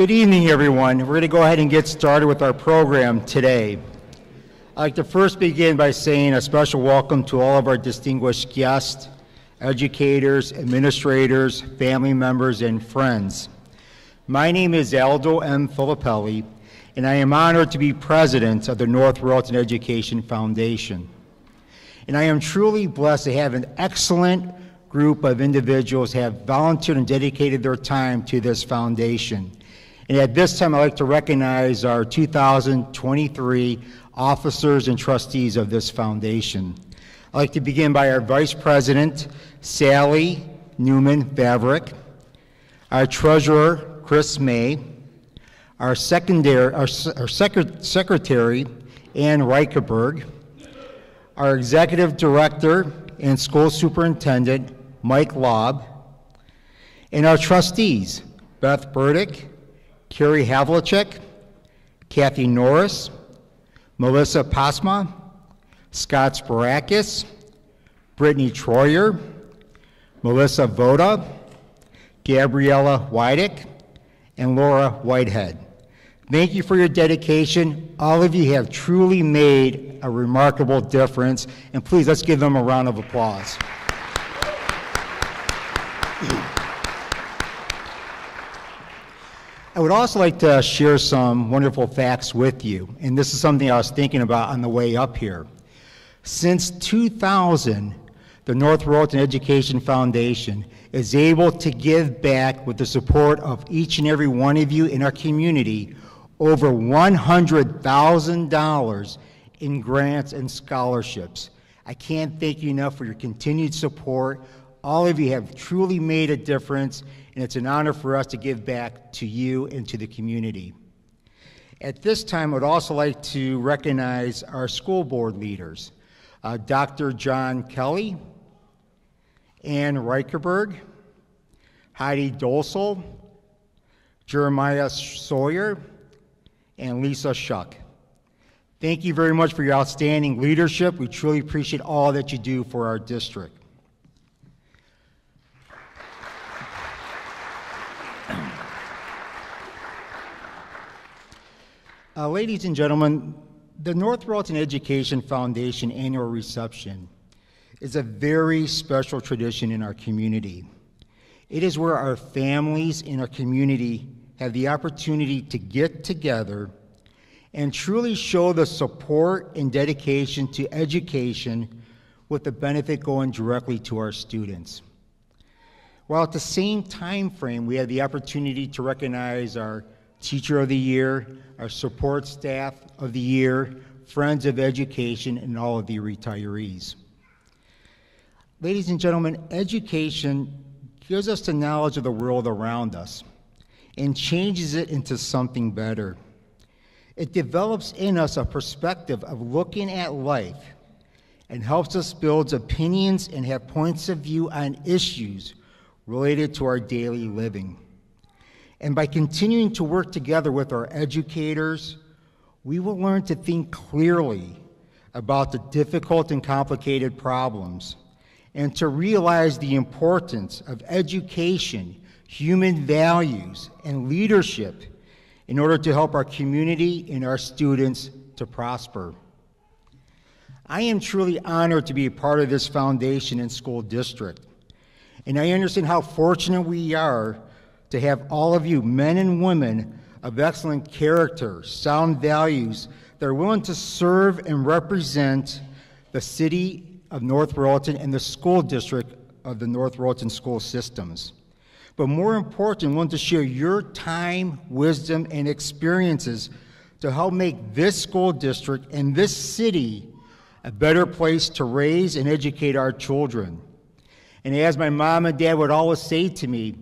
Good evening, everyone. We're going to go ahead and get started with our program today. I'd like to first begin by saying a special welcome to all of our distinguished guests, educators, administrators, family members, and friends. My name is Aldo M. Filippelli, and I am honored to be president of the North Royalton Education Foundation. And I am truly blessed to have an excellent group of individuals who have volunteered and dedicated their time to this foundation. And at this time, I'd like to recognize our 2023 officers and trustees of this foundation. I'd like to begin by our Vice President, Sally Newman Favrick, our Treasurer, Chris May, our Secretary, Ann Reichenberg, our Executive Director and School Superintendent, Mike Lobb, and our trustees, Beth Burdick, Carrie Havlicek, Kathy Norris, Melissa Pasma, Scott Sparakis, Brittany Troyer, Melissa Voda, Gabriella Wydick, and Laura Whitehead. Thank you for your dedication. All of you have truly made a remarkable difference, and please, let's give them a round of applause. I would also like to share some wonderful facts with you, and this is something I was thinking about on the way up here. Since 2000, the North Royalton Education Foundation is able to give back, with the support of each and every one of you in our community, over $100,000 in grants and scholarships. I can't thank you enough for your continued support. All of you have truly made a difference, and it's an honor for us to give back to you and to the community. At this time, I would also like to recognize our school board leaders, Dr. John Kelly, Ann Reichenberg, Heidi Dolsel, Jeremiah Sawyer, and Lisa Shuck. Thank you very much for your outstanding leadership. We truly appreciate all that you do for our district. Ladies and gentlemen, the North Royalton Education Foundation annual reception is a very special tradition in our community. It is where our families in our community have the opportunity to get together and truly show the support and dedication to education, with the benefit going directly to our students. While at the same time frame, we have the opportunity to recognize our Teacher of the Year, our support staff of the year, friends of education, and all of the retirees. Ladies and gentlemen, education gives us the knowledge of the world around us and changes it into something better. It develops in us a perspective of looking at life and helps us build opinions and have points of view on issues related to our daily living. And by continuing to work together with our educators, we will learn to think clearly about the difficult and complicated problems, and to realize the importance of education, human values, and leadership in order to help our community and our students to prosper. I am truly honored to be a part of this foundation and school district, and I understand how fortunate we are to have all of you, men and women of excellent character, sound values, that are willing to serve and represent the city of North Royalton and the school district of the North Royalton school systems. But more important, willing to share your time, wisdom, and experiences to help make this school district and this city a better place to raise and educate our children. And as my mom and dad would always say to me,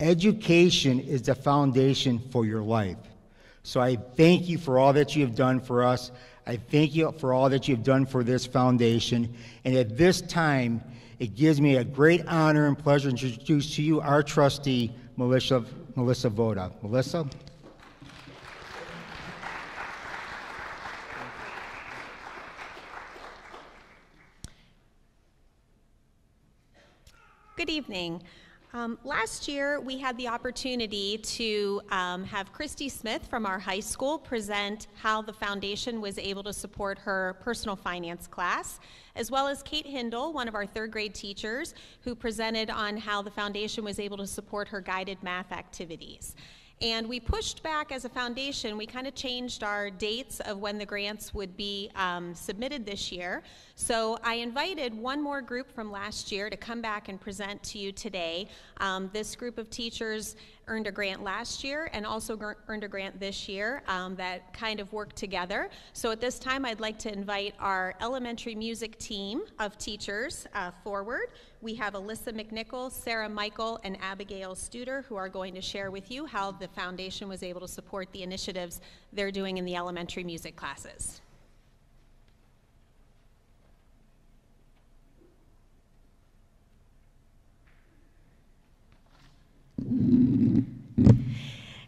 education is the foundation for your life. So I thank you for all that you have done for us. I thank you for all that you've done for this foundation. And at this time, it gives me a great honor and pleasure to introduce to you our trustee, Melissa Voda. Melissa? Good evening. Last year, we had the opportunity to have Christy Smith from our high school present how the foundation was able to support her personal finance class, as well as Kate Hindle, one of our third grade teachers, who presented on how the foundation was able to support her guided math activities. And we pushed back as a foundation. We kind of changed our dates of when the grants would be submitted this year. So I invited one more group from last year to come back and present to you today. This group of teachers earned a grant last year and also earned a grant this year that kind of worked together. So at this time, I'd like to invite our elementary music team of teachers forward. We have Alyssa McNichol, Sarah Michael, and Abigail Studer, who are going to share with you how the foundation was able to support the initiatives they're doing in the elementary music classes.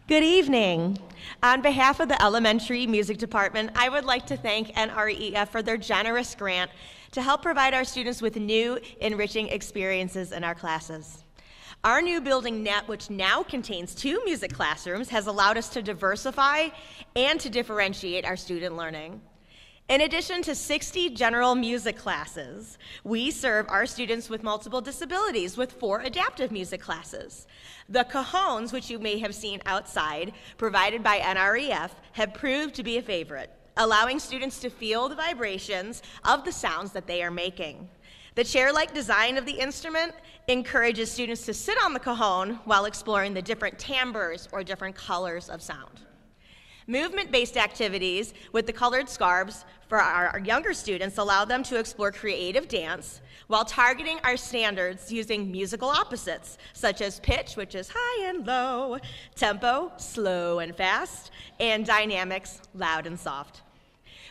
Good evening. On behalf of the Elementary Music Department, I would like to thank NREF for their generous grant to help provide our students with new, enriching experiences in our classes. Our new building, which now contains 2 music classrooms, has allowed us to diversify and to differentiate our student learning. In addition to 60 general music classes, we serve our students with multiple disabilities with 4 adaptive music classes. The cajones, which you may have seen outside, provided by NREF, have proved to be a favorite, allowing students to feel the vibrations of the sounds that they are making. The chair-like design of the instrument encourages students to sit on the cajon while exploring the different timbres or different colors of sound. Movement-based activities with the colored scarves for our younger students allow them to explore creative dance while targeting our standards using musical opposites, such as pitch, which is high and low, tempo, slow and fast, and dynamics, loud and soft.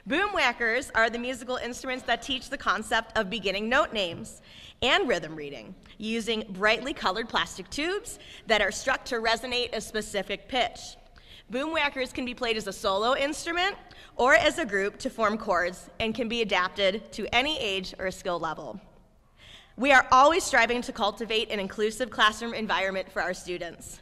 Boom whackers are the musical instruments that teach the concept of beginning note names and rhythm reading, using brightly colored plastic tubes that are struck to resonate a specific pitch. Boom whackers can be played as a solo instrument or as a group to form chords and can be adapted to any age or skill level. We are always striving to cultivate an inclusive classroom environment for our students.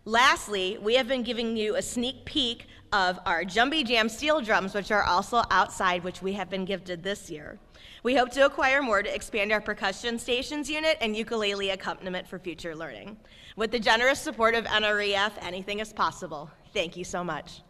Lastly, we have been giving you a sneak peek of our Jumbie Jam steel drums, which are also outside, which we have been gifted this year. We hope to acquire more to expand our percussion stations unit and ukulele accompaniment for future learning. With the generous support of NREF, anything is possible. Thank you so much.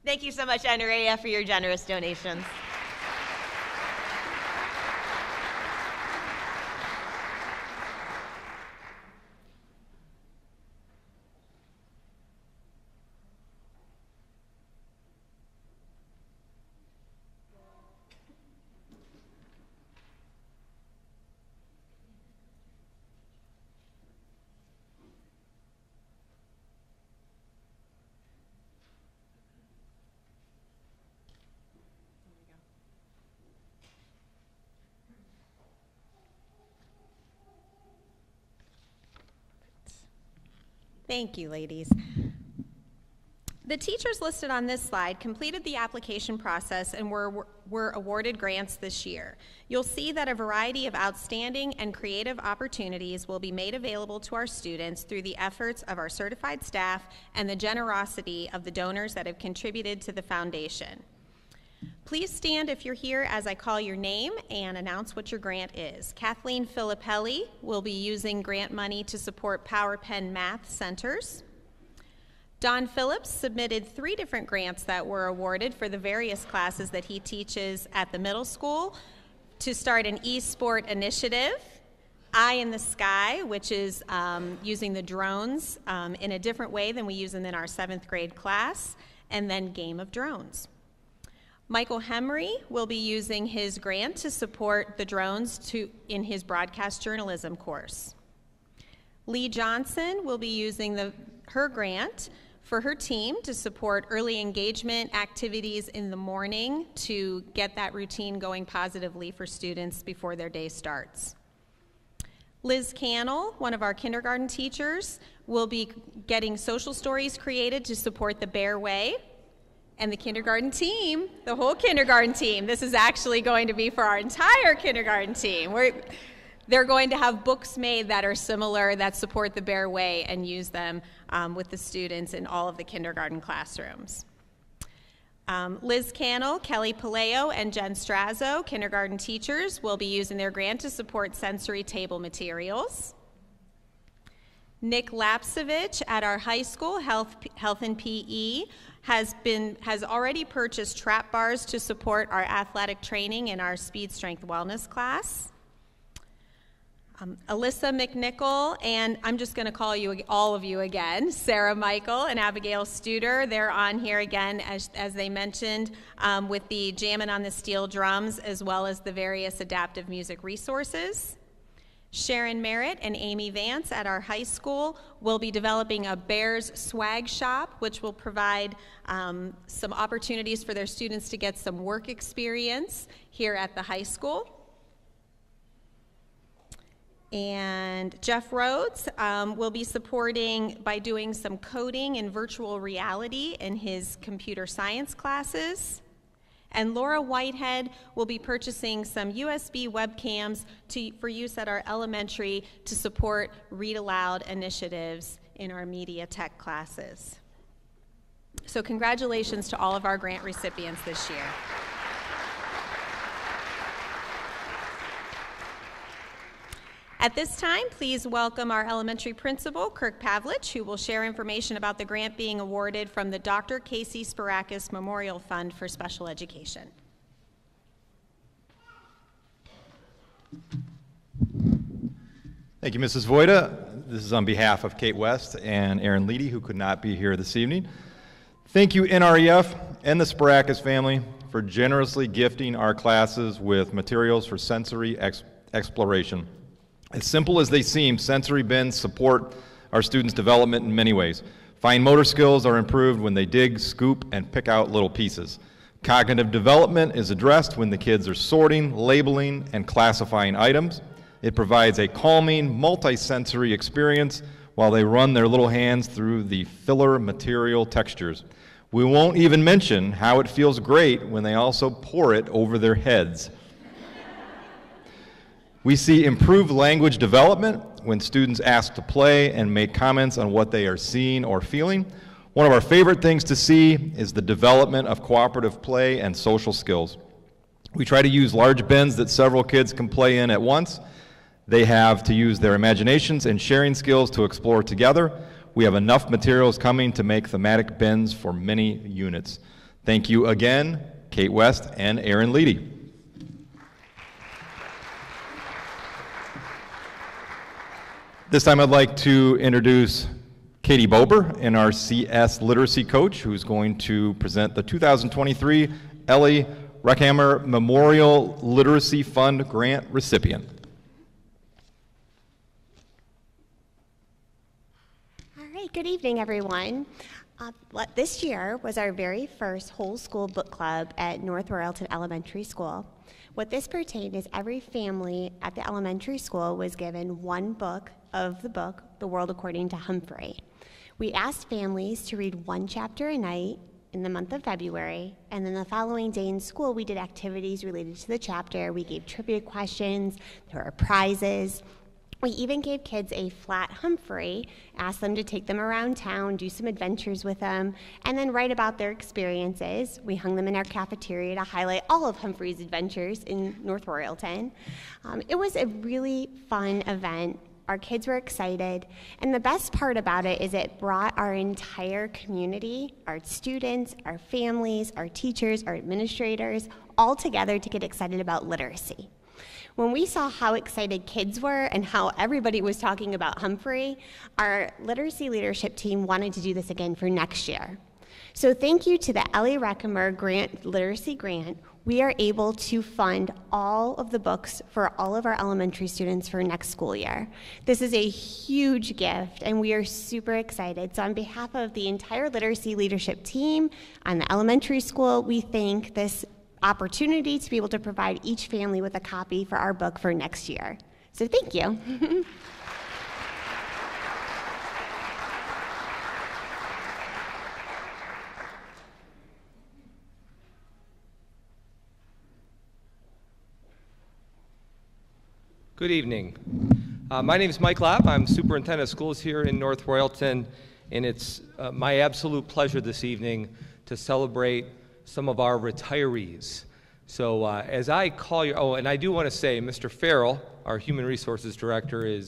Thank you so much, NREF, for your generous donations. Thank you, ladies. The teachers listed on this slide completed the application process and were awarded grants this year. You'll see that a variety of outstanding and creative opportunities will be made available to our students through the efforts of our certified staff and the generosity of the donors that have contributed to the foundation. Please stand if you're here as I call your name and announce what your grant is. Kathleen Filippelli will be using grant money to support PowerPen Math Centers. Don Phillips submitted 3 different grants that were awarded for the various classes that he teaches at the middle school to start an e-sport initiative, Eye in the Sky, which is using the drones in a different way than we use them in our 7th grade class, and then Game of Drones. Michael Hemry will be using his grant to support the drones in his broadcast journalism course. Lee Johnson will be using her grant for her team to support early engagement activities in the morning to get that routine going positively for students before their day starts. Liz Cannell, one of our kindergarten teachers, will be getting social stories created to support the Bear Way. And the kindergarten team, the whole kindergarten team, this is actually going to be for our entire kindergarten team. They're going to have books made that are similar, that support the Bear Way, and use them with the students in all of the kindergarten classrooms. Liz Cannell, Kelly Paleo, and Jen Strazo, kindergarten teachers, will be using their grant to support sensory table materials. Nick Lapsevich at our high school, Health and PE, has already purchased trap bars to support our athletic training in our Speed Strength Wellness class. Alyssa McNichol, and I'm just going to call you all of you again, Sarah Michael and Abigail Studer. They're on here again, as they mentioned, with the Jammin' on the Steel drums, as well as the various adaptive music resources. Sharon Merritt and Amy Vance at our high school will be developing a Bears swag shop, which will provide some opportunities for their students to get some work experience here at the high school. And Jeff Rhodes will be supporting by doing some coding and virtual reality in his computer science classes. And Laura Whitehead will be purchasing some USB webcams for use at our elementary to support Read Aloud initiatives in our media tech classes. So congratulations to all of our grant recipients this year. At this time, please welcome our elementary principal, Kirk Pavlich, who will share information about the grant being awarded from the Dr. Casey Sparakis Memorial Fund for Special Education. Thank you, Mrs. Voida. This is on behalf of Kate West and Aaron Leedy, who could not be here this evening. Thank you, NREF and the Sparakis family, for generously gifting our classes with materials for sensory exploration. As simple as they seem, sensory bins support our students' development in many ways. Fine motor skills are improved when they dig, scoop, and pick out little pieces. Cognitive development is addressed when the kids are sorting, labeling, and classifying items. It provides a calming, multi-sensory experience while they run their little hands through the filler material textures. We won't even mention how it feels great when they also pour it over their heads. We see improved language development when students ask to play and make comments on what they are seeing or feeling. One of our favorite things to see is the development of cooperative play and social skills. We try to use large bins that several kids can play in at once. They have to use their imaginations and sharing skills to explore together. We have enough materials coming to make thematic bins for many units. Thank you again, Kate West and Aaron Leedy. This time I'd like to introduce Katie Bober, and our CS Literacy Coach, who's going to present the 2023 Ellie Reckhammer Memorial Literacy Fund Grant recipient. All right, good evening, everyone. This year was our very first whole school book club at North Royalton Elementary School. What this pertained is every family at the elementary school was given one book of the book, The World According to Humphrey. We asked families to read one chapter a night in the month of February, and then the following day in school, we did activities related to the chapter. We gave trivia questions, there were prizes. We even gave kids a flat Humphrey, asked them to take them around town, do some adventures with them, and then write about their experiences. We hung them in our cafeteria to highlight all of Humphrey's adventures in North Royalton. It was a really fun event. Our kids were excited, and the best part about it is it brought our entire community, our students, our families, our teachers, our administrators, all together to get excited about literacy. When we saw how excited kids were and how everybody was talking about Humphrey, our literacy leadership team wanted to do this again for next year. So thank you to the Ellie Reckemer Literacy Grant. We are able to fund all of the books for all of our elementary students for next school year. This is a huge gift, and we are super excited. So on behalf of the entire literacy leadership team and the elementary school, we thank this opportunity to be able to provide each family with a copy for our book for next year. So thank you. Good evening. My name is Mike Lapp. I'm superintendent of schools here in North Royalton, and it's my absolute pleasure this evening to celebrate some of our retirees. So as I call you, and I do want to say, Mr. Farrell, our Human Resources Director, he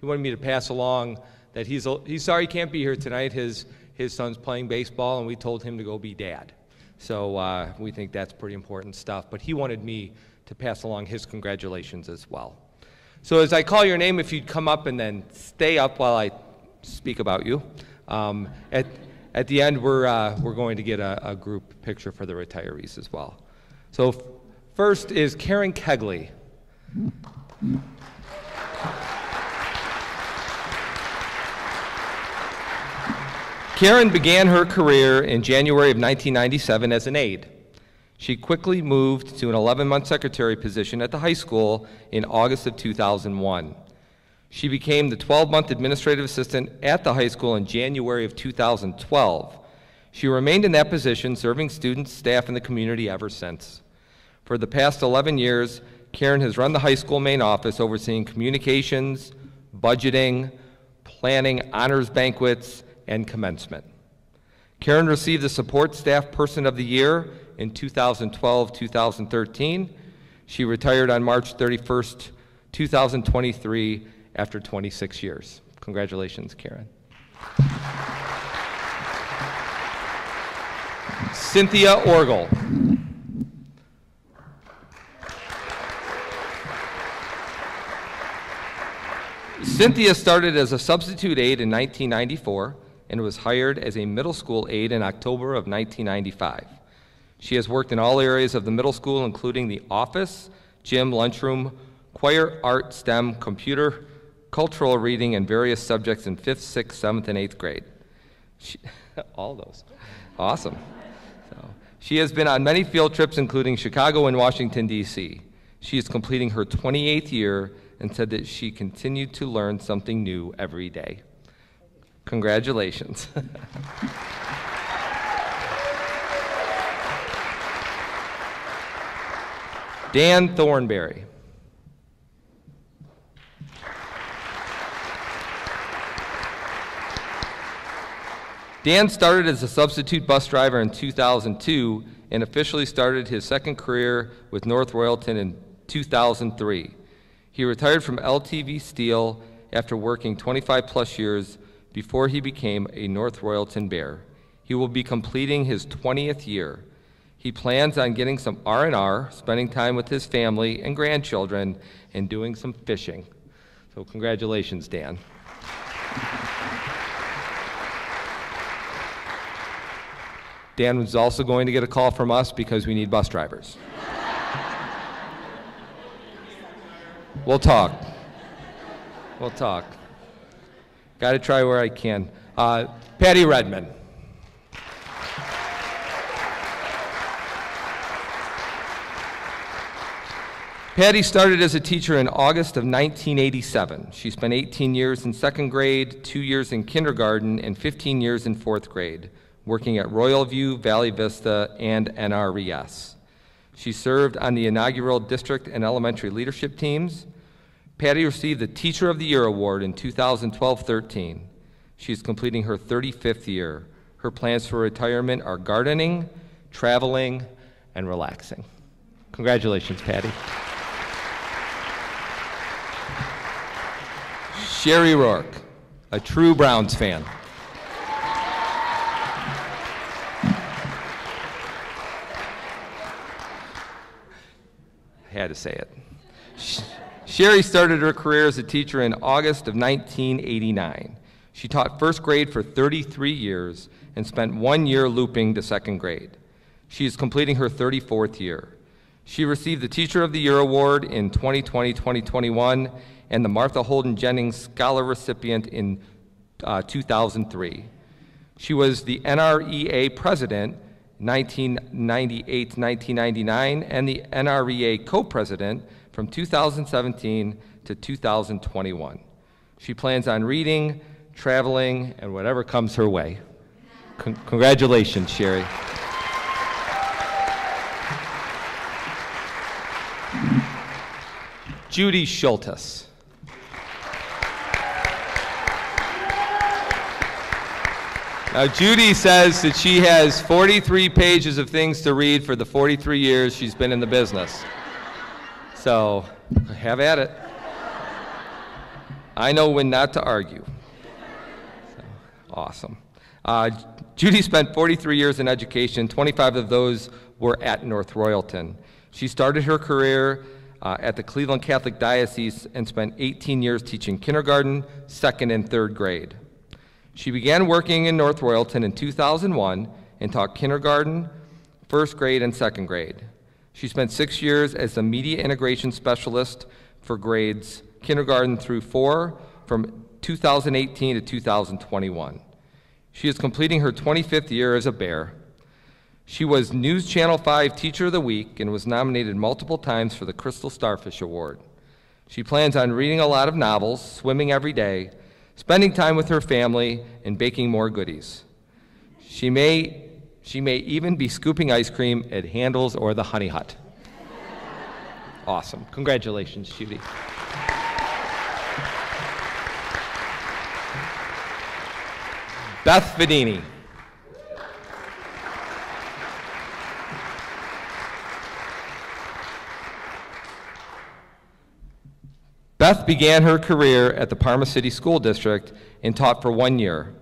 wanted me to pass along that he's sorry he can't be here tonight. His son's playing baseball, and we told him to go be dad. So we think that's pretty important stuff. But he wanted me to pass along his congratulations as well. So as I call your name, if you'd come up and then stay up while I speak about you. At the end, we're going to get a group picture for the retirees as well. So first is Karen Kegley. Karen began her career in January of 1997 as an aide. She quickly moved to an 11-month secretary position at the high school in August of 2001. She became the 12-month administrative assistant at the high school in January of 2012. She remained in that position, serving students, staff, and the community ever since. For the past 11 years, Karen has run the high school main office, overseeing communications, budgeting, planning, honors banquets, and commencement. Karen received the Support Staff Person of the Year in 2012-2013. She retired on March 31st, 2023, after 26 years. Congratulations, Karen. Cynthia Orgel. Cynthia started as a substitute aide in 1994 and was hired as a middle school aide in October of 1995. She has worked in all areas of the middle school, including the office, gym, lunchroom, choir, art, STEM, computer, cultural reading, and various subjects in 5th, 6th, 7th, and 8th grade. All those. Awesome. She has been on many field trips, including Chicago and Washington, D.C. She is completing her 28th year and said that she continued to learn something new every day. Congratulations. Dan Thornberry. Dan started as a substitute bus driver in 2002 and officially started his second career with North Royalton in 2003. He retired from LTV Steel after working 25 plus years before he became a North Royalton Bear. He will be completing his 20th year. He plans on getting some R&R, spending time with his family and grandchildren, and doing some fishing. So congratulations, Dan. Dan was also going to get a call from us because we need bus drivers. We'll talk. We'll talk. Got to try where I can. Patty Redmond. Patty started as a teacher in August of 1987. She spent 18 years in second grade, 2 years in kindergarten, and 15 years in fourth grade, working at Royal View, Valley Vista, and NRES. She served on the inaugural district and elementary leadership teams. Patty received the Teacher of the Year Award in 2012-13. She is completing her 35th year. Her plans for retirement are gardening, traveling, and relaxing. Congratulations, Patty. Sherry Rourke, a true Browns fan. I had to say it. Sherry started her career as a teacher in August of 1989. She taught first grade for 33 years and spent 1 year looping to second grade. She is completing her 34th year. She received the Teacher of the Year Award in 2020-2021 and the Martha Holden Jennings Scholar recipient in 2003. She was the NREA president 1998-1999 and the NREA co-president from 2017 to 2021. She plans on reading, traveling, and whatever comes her way. Congratulations, Sherry. Judy Schultes. Now, Judy says that she has 43 pages of things to read for the 43 years she's been in the business. So, have at it. I know when not to argue. So, awesome. Judy spent 43 years in education. 25 of those were at North Royalton. She started her career at the Cleveland Catholic Diocese and spent 18 years teaching kindergarten, second, and third grade. She began working in North Royalton in 2001 and taught kindergarten, first grade, and second grade. She spent 6 years as the media integration specialist for grades kindergarten through 4 from 2018 to 2021. She is completing her 25th year as a Bear. She was News Channel 5 Teacher of the Week and was nominated multiple times for the Crystal Starfish Award. She plans on reading a lot of novels, swimming every day, spending time with her family, and baking more goodies. She may even be scooping ice cream at Handel's or the Honey Hut. Awesome. Congratulations, Judy. Beth Vedini. Beth began her career at the Parma City School District and taught for 1 year.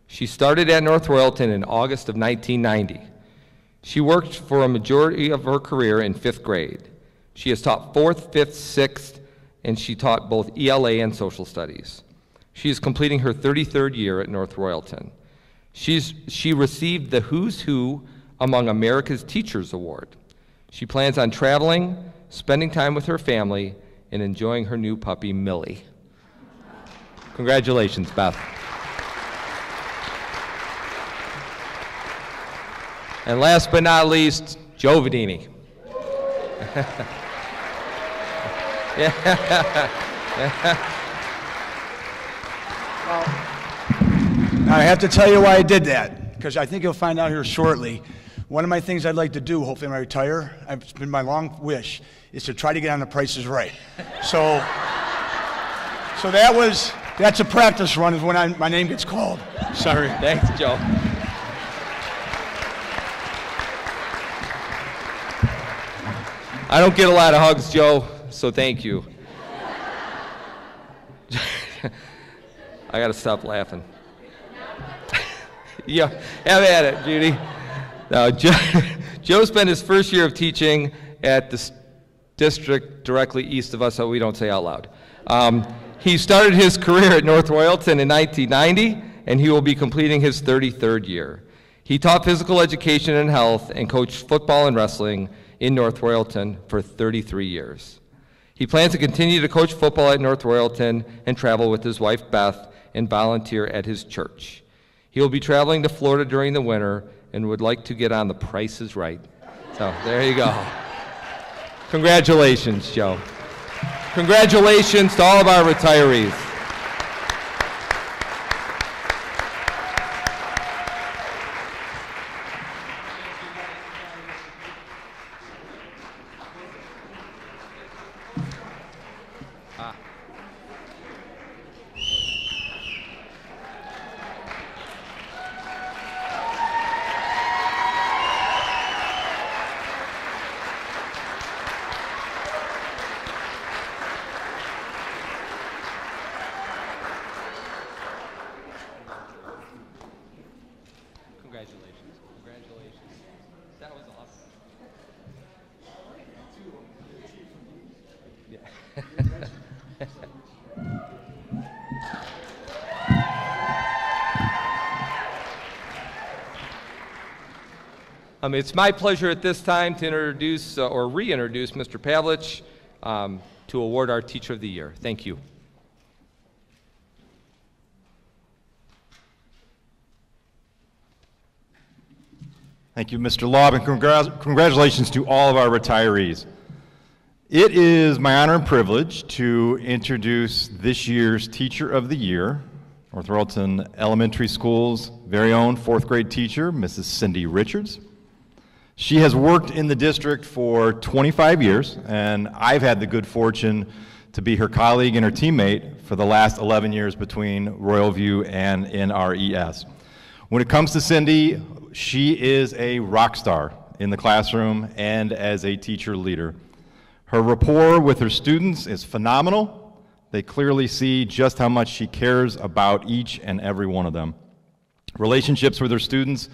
She started at North Royalton in August of 1990. She worked for a majority of her career in 5th grade. She has taught 4th, 5th, 6th, and she taught both ELA and social studies. She is completing her 33rd year at North Royalton. She received the Who's Who Among America's Teachers Award. She plans on traveling, spending time with her family, and enjoying her new puppy, Millie. Congratulations, Beth. And last but not least, Joe Vedini. I have to tell you why I did that, because I think you'll find out here shortly. One of my things I'd like to do, hopefully when I retire, it's been my long wish, is to try to get on The Price is Right. So that's a practice run is when my name gets called. Sorry. Thanks, Joe. I don't get a lot of hugs, Joe, so thank you. I gotta stop laughing. Yeah, have at it, Judy. Now, Joe spent his first year of teaching at the district directly east of us, so we don't say out loud. He started his career at North Royalton in 1990, and he will be completing his 33rd year. He taught physical education and health and coached football and wrestling in North Royalton for 33 years. He plans to continue to coach football at North Royalton and travel with his wife, Beth, and volunteer at his church. He will be traveling to Florida during the winter and would like to get on The Price is Right. So there you go. Congratulations, Joe. Congratulations to all of our retirees. It's my pleasure at this time to introduce or reintroduce Mr. Pavlich to award our Teacher of the Year. Thank you. Thank you, Mr. Laub, and congratulations to all of our retirees. It is my honor and privilege to introduce this year's Teacher of the Year, North Royalton Elementary School's very own fourth grade teacher, Mrs. Cindy Richards. She has worked in the district for 25 years, and I've had the good fortune to be her colleague and her teammate for the last 11 years between Royal View and NRES. When it comes to Cindy, she is a rock star in the classroom and as a teacher leader. Her rapport with her students is phenomenal. They clearly see just how much she cares about each and every one of them. Relationships with her students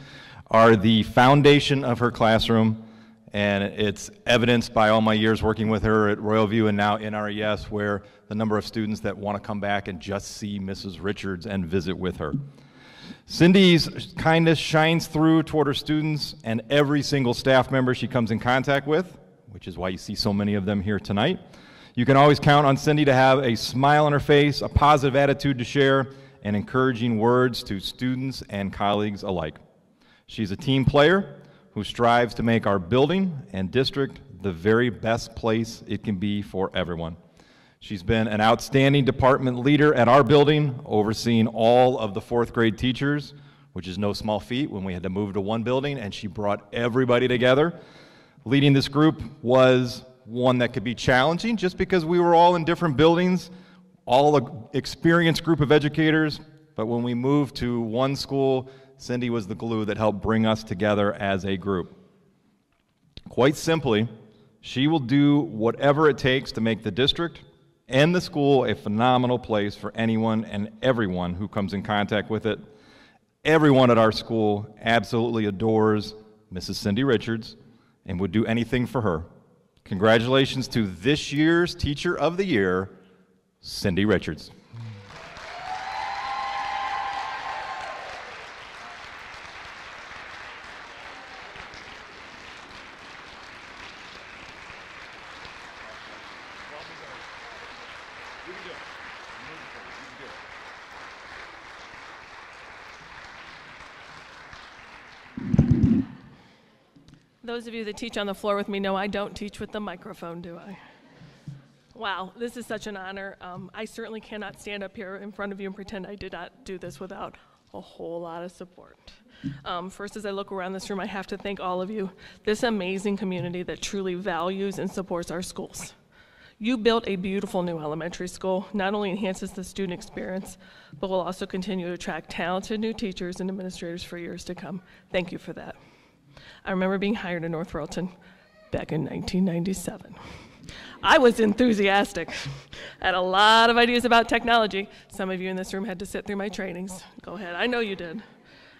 are the foundation of her classroom, and it's evidenced by all my years working with her at Royal View and now NRES, where the number of students that want to come back and just see Mrs. Richards and visit with her. Cindy's kindness shines through toward her students and every single staff member she comes in contact with, which is why you see so many of them here tonight. You can always count on Cindy to have a smile on her face, a positive attitude to share, and encouraging words to students and colleagues alike. She's a team player who strives to make our building and district the very best place it can be for everyone. She's been an outstanding department leader at our building, overseeing all of the fourth grade teachers, which is no small feat when we had to move to one building, and she brought everybody together. Leading this group was one that could be challenging just because we were all in different buildings, all an experienced group of educators, but when we moved to one school, Cindy was the glue that helped bring us together as a group. Quite simply, she will do whatever it takes to make the district and the school a phenomenal place for anyone and everyone who comes in contact with it. Everyone at our school absolutely adores Mrs. Cindy Richards and would do anything for her. Congratulations to this year's Teacher of the Year, Cindy Richards. Those of you that teach on the floor with me know I don't teach with the microphone, do I? Wow, this is such an honor. I certainly cannot stand up here in front of you and pretend I did not do this without a whole lot of support. First, as I look around this room, I have to thank all of you, this amazing community that truly values and supports our schools. You built a beautiful new elementary school, not only enhances the student experience, but will also continue to attract talented new teachers and administrators for years to come. Thank you for that. I remember being hired in North Royalton back in 1997. I was enthusiastic. I had a lot of ideas about technology. Some of you in this room had to sit through my trainings. Go ahead, I know you did.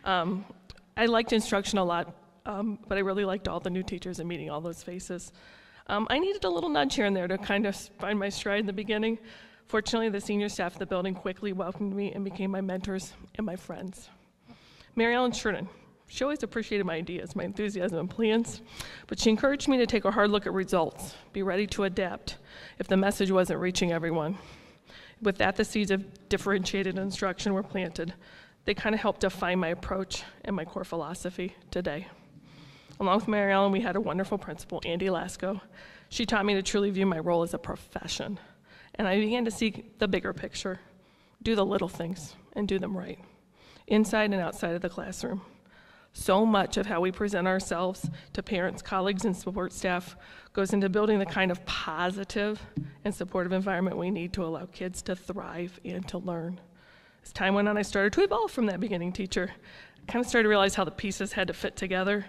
I liked instruction a lot, but I really liked all the new teachers and meeting all those faces. I needed a little nudge here and there to kind of find my stride in the beginning. Fortunately, the senior staff of the building quickly welcomed me and became my mentors and my friends. Mary Ellen Sherman. She always appreciated my ideas, my enthusiasm and plans, but she encouraged me to take a hard look at results, be ready to adapt if the message wasn't reaching everyone. With that, the seeds of differentiated instruction were planted. They kind of helped define my approach and my core philosophy today. Along with Mary Ellen, we had a wonderful principal, Andy Lasko. She taught me to truly view my role as a profession, and I began to see the bigger picture, do the little things, and do them right, inside and outside of the classroom. So much of how we present ourselves to parents, colleagues, and support staff goes into building the kind of positive and supportive environment we need to allow kids to thrive and to learn. As time went on, I started to evolve from that beginning teacher. I kind of started to realize how the pieces had to fit together.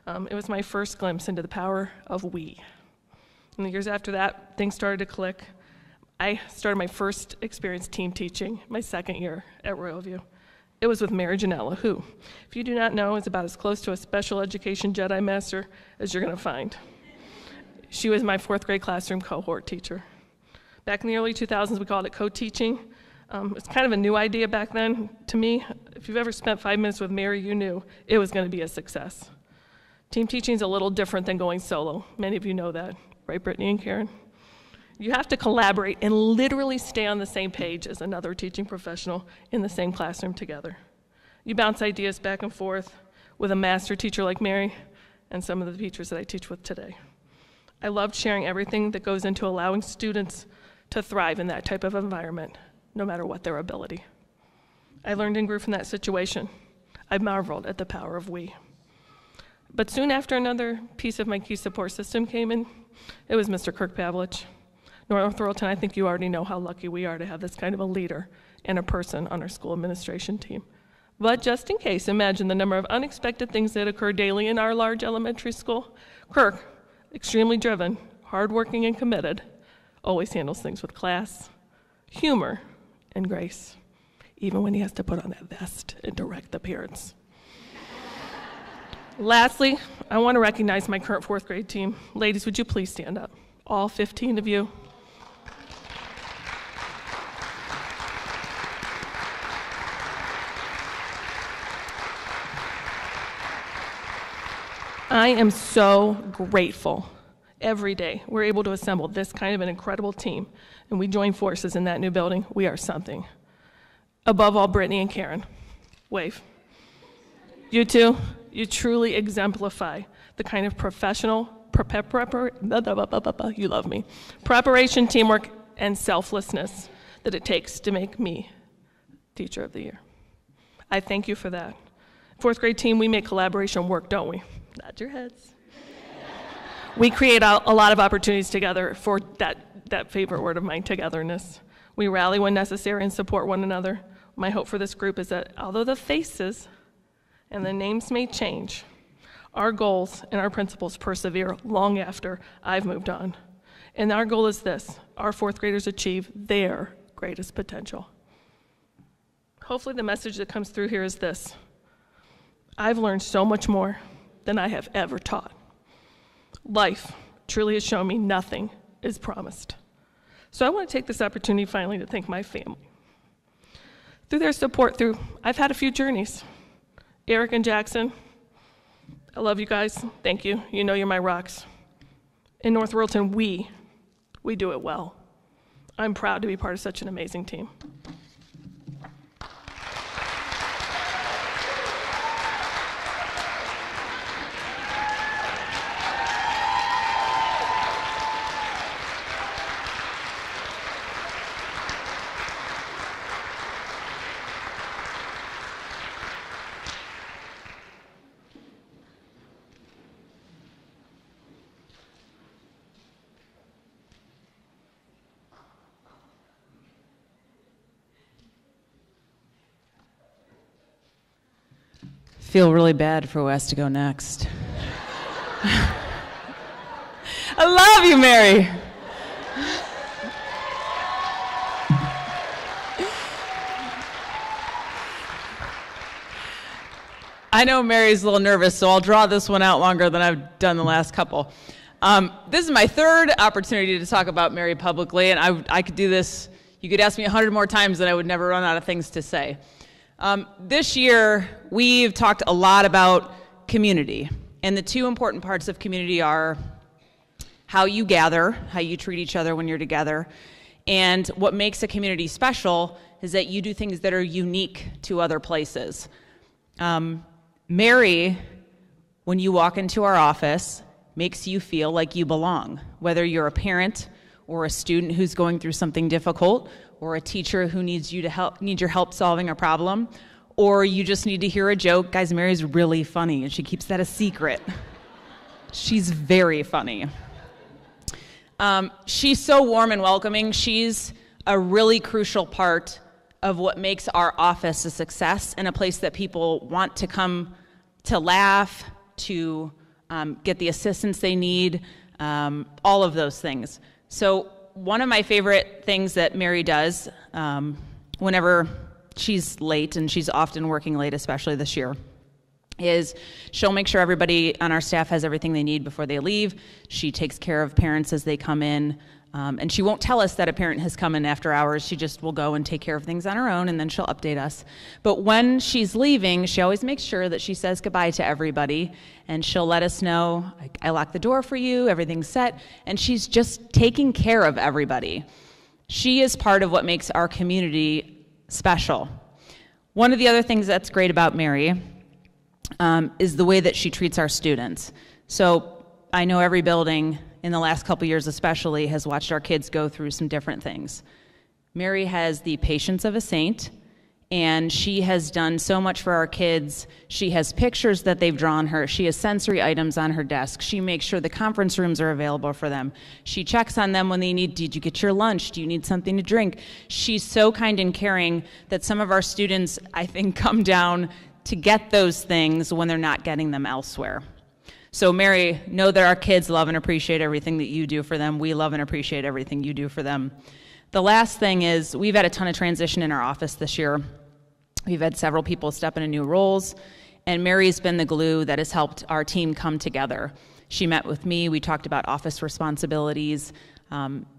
It was my first glimpse into the power of we. In the years after that, things started to click. I started my first experience team teaching my second year at Royal View. It was with Mary Janella, who, if you do not know, is about as close to a special education Jedi Master as you're going to find. She was my 4th grade classroom cohort teacher. Back in the early 2000s, we called it co-teaching. It's kind of a new idea back then to me. If you've ever spent 5 minutes with Mary, you knew it was going to be a success. Team teaching is a little different than going solo. Many of you know that, right, Brittany and Karen? You have to collaborate and literally stay on the same page as another teaching professional in the same classroom together. You bounce ideas back and forth with a master teacher like Mary and some of the teachers that I teach with today. I loved sharing everything that goes into allowing students to thrive in that type of environment, no matter what their ability. I learned and grew from that situation. I marveled at the power of we. But soon after, another piece of my key support system came in. It was Mr. Kirk Pavlich. North Royalton, I think you already know how lucky we are to have this kind of a leader and a person on our school administration team. But just in case, imagine the number of unexpected things that occur daily in our large elementary school. Kirk, extremely driven, hardworking, and committed, always handles things with class, humor, and grace, even when he has to put on that vest and direct the parents. Lastly, I want to recognize my current 4th grade team. Ladies, would you please stand up? All 15 of you. I am so grateful. Every day, we're able to assemble this kind of an incredible team, and we join forces in that new building. We are something. Above all, Brittany and Karen, wave. You two, you truly exemplify the kind of professional, you love me, preparation, teamwork, and selflessness that it takes to make me Teacher of the Year. I thank you for that. 4th grade team, we make collaboration work, don't we? Nod your heads. We create a lot of opportunities together for that favorite word of mine, togetherness. We rally when necessary and support one another. My hope for this group is that although the faces and the names may change, our goals and our principles persevere long after I've moved on. And our goal is this: our 4th graders achieve their greatest potential. Hopefully the message that comes through here is this: I've learned so much more than I have ever taught. Life truly has shown me nothing is promised. So I want to take this opportunity finally to thank my family. Through their support, I've had a few journeys. Eric and Jackson, I love you guys. Thank you. You know you're my rocks. In North Royalton, we do it well. I'm proud to be part of such an amazing team. Feel really bad for who has to go next. I love you, Mary. I know Mary's a little nervous, so I'll draw this one out longer than I've done the last couple. This is my 3rd opportunity to talk about Mary publicly, and I could do this. You could ask me 100 more times and I would never run out of things to say. This year, we've talked a lot about community, and the 2 important parts of community are how you gather, how you treat each other when you're together, and what makes a community special is that you do things that are unique to other places. Mary, when you walk into our office, makes you feel like you belong, whether you're a parent or a student who's going through something difficult, or a teacher who needs your help solving a problem, or you just need to hear a joke. Guys, Mary's really funny, and she keeps that a secret. She's very funny. She's so warm and welcoming. She's a really crucial part of what makes our office a success and a place that people want to come to laugh, to get the assistance they need, all of those things. So one of my favorite things that Mary does whenever she's late, and she's often working late, especially this year, is she'll make sure everybody on our staff has everything they need before they leave. She takes care of parents as they come in. And she won't tell us that a parent has come in after hours. She just will go and take care of things on her own, and then she'll update us. But when she's leaving, she always makes sure that she says goodbye to everybody, and she'll let us know, I locked the door for you, everything's set, and she's just taking care of everybody. She is part of what makes our community special. One of the other things that's great about Mary is the way that she treats our students. So I know every building, in the last couple years especially, has watched our kids go through some different things. Mary has the patience of a saint, and she has done so much for our kids. She has pictures that they've drawn her. She has sensory items on her desk. She makes sure the conference rooms are available for them. She checks on them when they need, did you get your lunch? Do you need something to drink? She's so kind and caring that some of our students, I think, come down to get those things when they're not getting them elsewhere. So Mary, know that our kids love and appreciate everything that you do for them. We love and appreciate everything you do for them. The last thing is, we've had a ton of transition in our office this year. We've had several people step into new roles, and Mary's been the glue that has helped our team come together. She met with me, we talked about office responsibilities.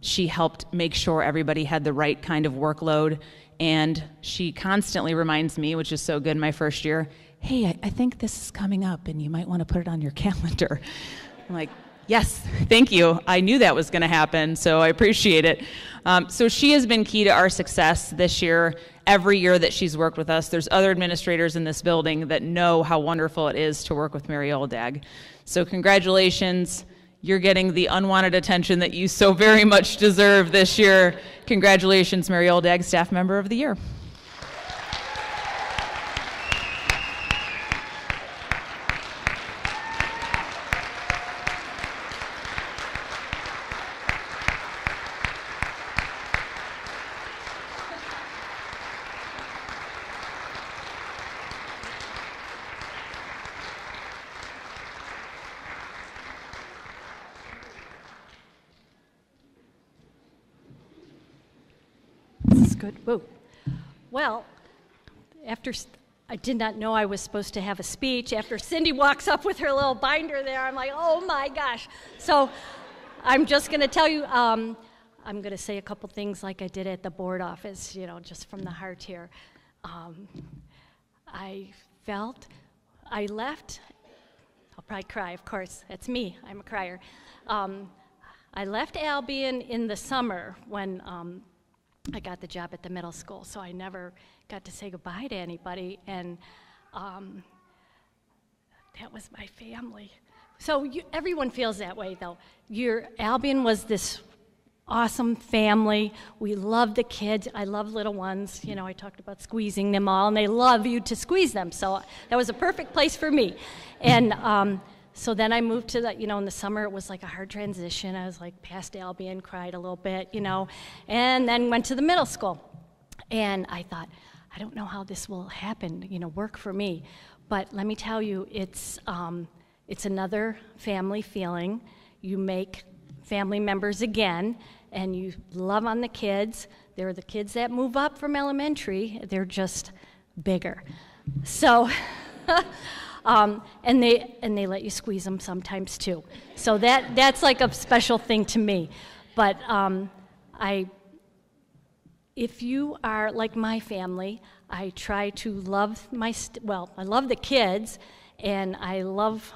She helped make sure everybody had the right kind of workload, and she constantly reminds me, which is so good in my first year, hey, I think this is coming up and you might want to put it on your calendar. I'm like, yes, thank you. I knew that was going to happen, so I appreciate it. So she has been key to our success this year. Every year that she's worked with us, there's other administrators in this building that know how wonderful it is to work with Mary Oldag. So congratulations. You're getting the unwanted attention that you so very much deserve this year. Congratulations, Mary Oldag, Staff Member of the Year. Good. Whoa. Well, I did not know I was supposed to have a speech. After Cindy walks up with her little binder there, I'm like, oh my gosh. So I'm just going to tell you, I'm going to say a couple things like I did at the board office, you know, just from the heart here. I left, I'll probably cry, of course. That's me. I'm a crier. I left Albion in the summer when I got the job at the middle school, so I never got to say goodbye to anybody, and that was my family. So everyone feels that way, though. Albion was this awesome family. We love the kids. I love little ones. You know, I talked about squeezing them all, and they love you to squeeze them, so that was a perfect place for me. And so then I moved to the, you know, in the summer it was like a hard transition. I was like past Albion, cried a little bit, you know, and then went to the middle school. And I thought, I don't know how this will happen, you know, work for me. But let me tell you, it's another family feeling. You make family members again, and you love on the kids. They're the kids that move up from elementary. They're just bigger. So. And they let you squeeze them sometimes too. So that's like a special thing to me. But if you are like my family, I try to love I love the kids, and I love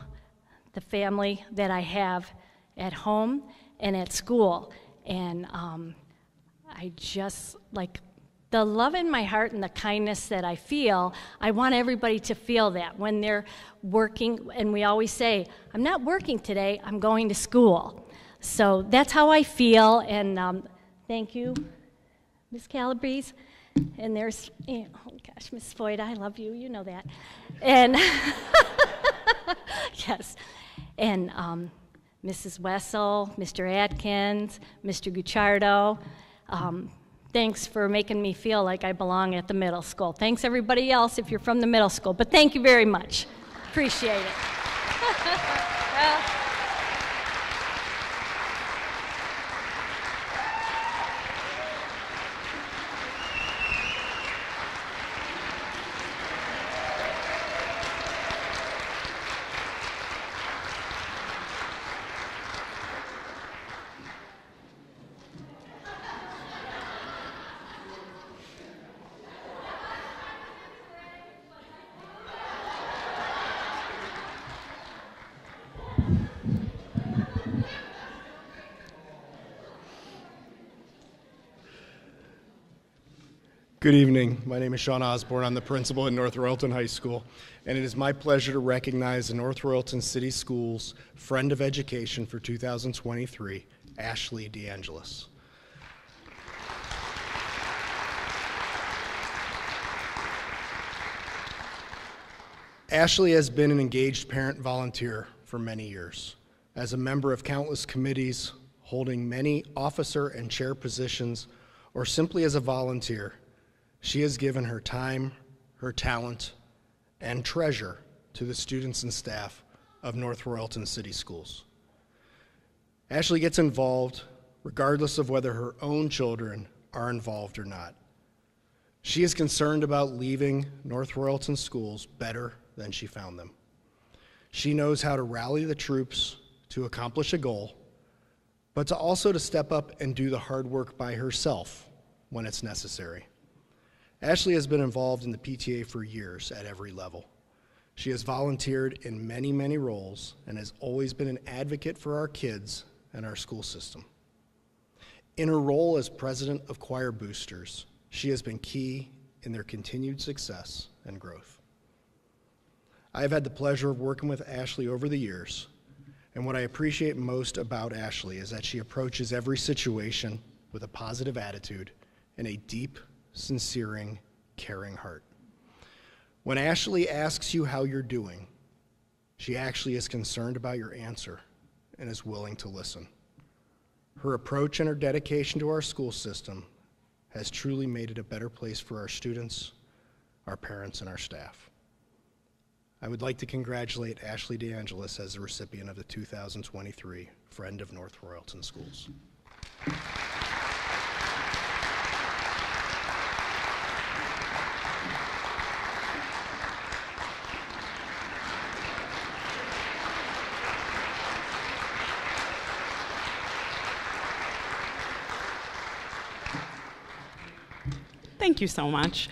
the family that I have at home and at school. And I just, like the love in my heart and the kindness that I feel, I want everybody to feel that when they're working. And we always say, I'm not working today, I'm going to school. So that's how I feel, and thank you, Ms. Calabrese. And there's, oh gosh, Ms. Voida, I love you, you know that. And yes, and Mrs. Wessel, Mr. Atkins, Mr. Gucciardo, thanks for making me feel like I belong at the middle school. Thanks everybody else if you're from the middle school, but thank you very much. Appreciate it. Good evening. My name is Sean Osborne. I'm the principal at North Royalton High School, and it is my pleasure to recognize the North Royalton City Schools Friend of Education for 2023, Ashley DeAngelis. Ashley has been an engaged parent volunteer for many years. As a member of countless committees, holding many officer and chair positions, or simply as a volunteer, she has given her time, her talent, and treasure to the students and staff of North Royalton City Schools. Ashley gets involved regardless of whether her own children are involved or not. She is concerned about leaving North Royalton schools better than she found them. She knows how to rally the troops to accomplish a goal, but also to step up and do the hard work by herself when it's necessary. Ashley has been involved in the PTA for years at every level. She has volunteered in many, many roles and has always been an advocate for our kids and our school system. In her role as president of Choir Boosters, she has been key in their continued success and growth. I have had the pleasure of working with Ashley over the years, and what I appreciate most about Ashley is that she approaches every situation with a positive attitude and a deep, sincere, caring heart. When Ashley asks you how you're doing, she actually is concerned about your answer and is willing to listen. Her approach and her dedication to our school system has truly made it a better place for our students, our parents, and our staff. I would like to congratulate Ashley DeAngelis as the recipient of the 2023 Friend of North Royalton Schools. Thank you so much.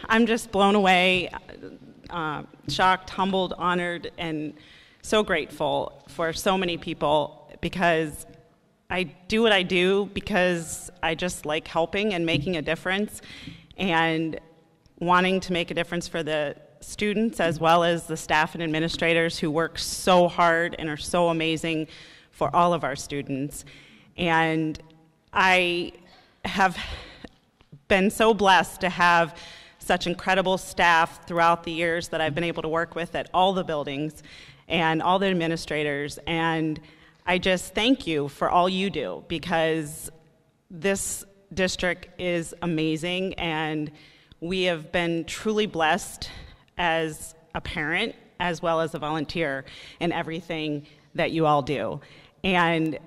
I'm just blown away, shocked, humbled, honored, and so grateful for so many people, because I do what I do because I just like helping and making a difference and wanting to make a difference for the students as well as the staff and administrators who work so hard and are so amazing for all of our students. And I have been so blessed to have such incredible staff throughout the years that I've been able to work with at all the buildings and all the administrators. And I just thank you for all you do, because this district is amazing, and we have been truly blessed as a parent as well as a volunteer in everything that you all do. And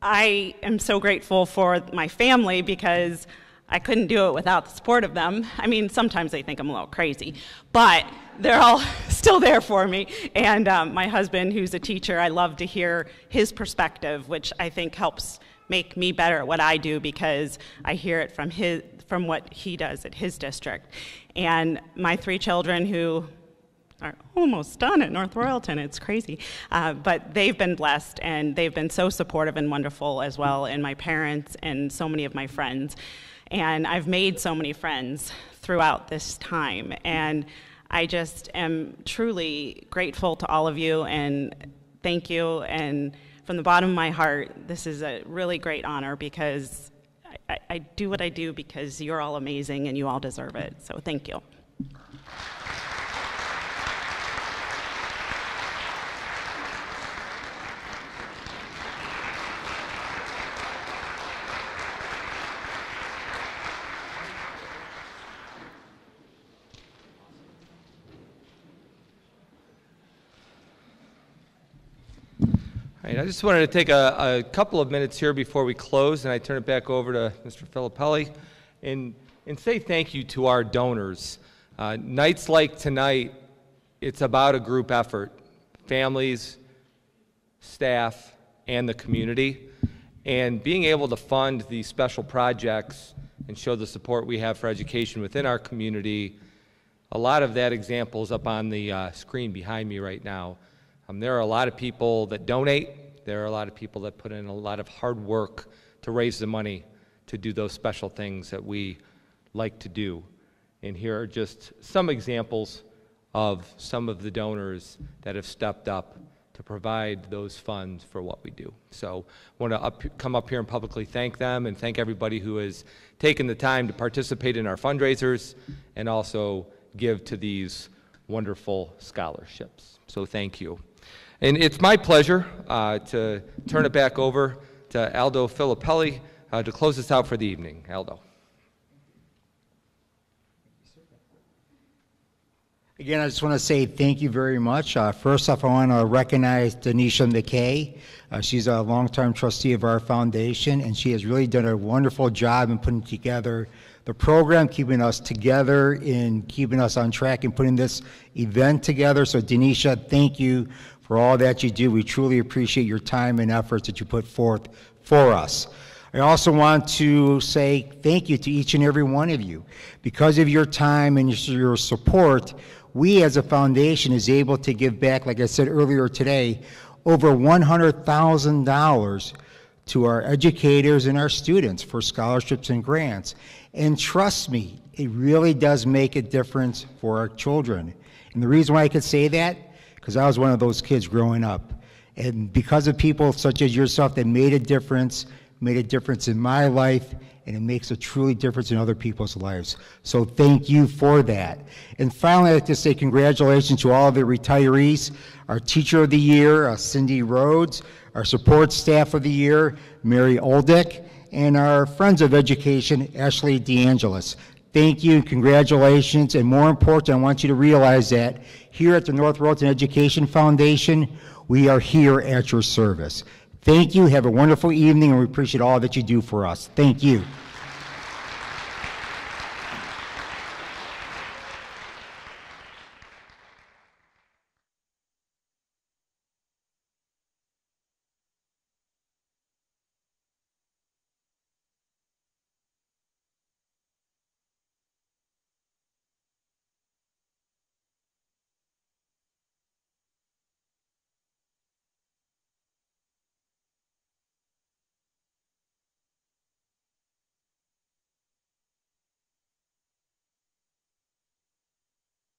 I am so grateful for my family, because I couldn't do it without the support of them. I mean, sometimes they think I'm a little crazy, but they're all still there for me. And my husband, who's a teacher, I love to hear his perspective, which I think helps make me better at what I do, because I hear it from what he does at his district. And my 3 children, who are almost done at North Royalton. It's crazy. But they've been blessed, and they've been so supportive and wonderful as well, and my parents and so many of my friends. And I've made so many friends throughout this time. And I just am truly grateful to all of you, and thank you. And from the bottom of my heart, this is a really great honor, because I do what I do because you're all amazing and you all deserve it. So thank you. I just wanted to take a couple of minutes here before we close, and I turn it back over to Mr. Filippelli, and say thank you to our donors. Nights like tonight, it's about a group effort, families, staff, and the community. And being able to fund these special projects and show the support we have for education within our community, a lot of that example is up on the screen behind me right now. There are a lot of people that donate. There are a lot of people that put in a lot of hard work to raise the money to do those special things that we like to do. And here are just some examples of some of the donors that have stepped up to provide those funds for what we do. So I want to come up here and publicly thank them, and thank everybody who has taken the time to participate in our fundraisers and also give to these wonderful scholarships. So thank you. And it's my pleasure to turn it back over to Aldo Filippelli to close us out for the evening. Aldo. Again, I just want to say thank you very much. First off, I want to recognize Denisha McKay. She's a longtime trustee of our foundation, and she has really done a wonderful job in putting together the program, keeping us together, in keeping us on track, and putting this event together. So Denisha, thank you for all that you do. We truly appreciate your time and efforts that you put forth for us. I also want to say thank you to each and every one of you. Because of your time and your support, we as a foundation is able to give back, like I said earlier today, over $100,000 to our educators and our students for scholarships and grants. And trust me, it really does make a difference for our children. And the reason why I could say that, because I was one of those kids growing up. And because of people such as yourself that made a difference in my life, and it makes a truly difference in other people's lives. So thank you for that. And finally, I'd like to say congratulations to all of the retirees, our Teacher of the Year, Cindy Rhodes, our Support Staff of the Year, Mary Oldick, and our Friends of Education, Ashley DeAngelis. Thank you and congratulations, and more important, I want you to realize that here at the North Royalton Education Foundation, we are here at your service. Thank you, have a wonderful evening, and we appreciate all that you do for us. Thank you.